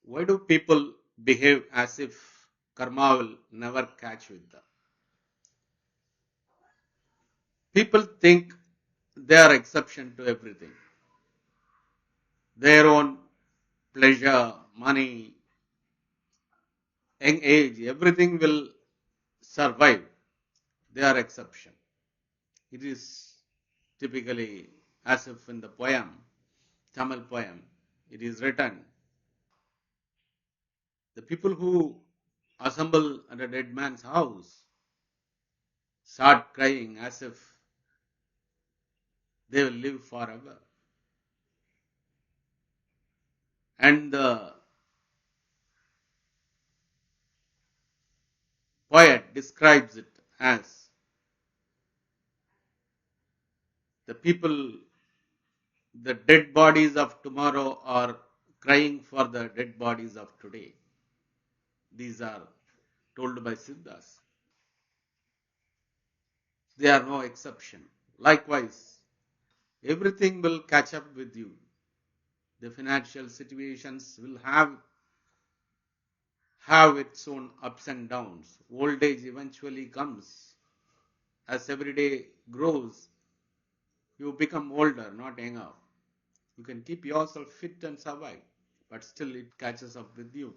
Why do people behave as if karma will never catch with them? People think they are exception to everything. Their own pleasure, money, young age, everything will survive. They are exception. It is typically as if in the poem, Tamil poem, it is written, the people who assemble at a dead man's house start crying as if they will live forever. And the poet describes it as the people, the dead bodies of tomorrow are crying for the dead bodies of today. These are told by Siddhas. They are no exception. Likewise, everything will catch up with you. The financial situations will have its own ups and downs. Old age eventually comes. As every day grows, you become older, not younger. You can keep yourself fit and survive, but still it catches up with you.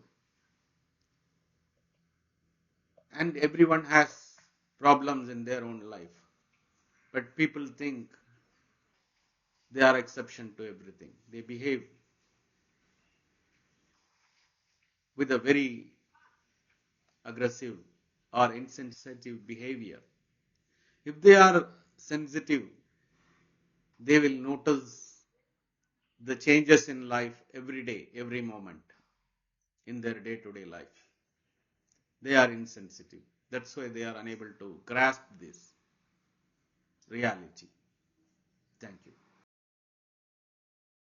And everyone has problems in their own life. But people think they are exception to everything. They behave with a very aggressive or insensitive behavior. If they are sensitive, they will notice the changes in life every day, every moment in their day to day life. They are insensitive. That's why they are unable to grasp this reality. Thank you.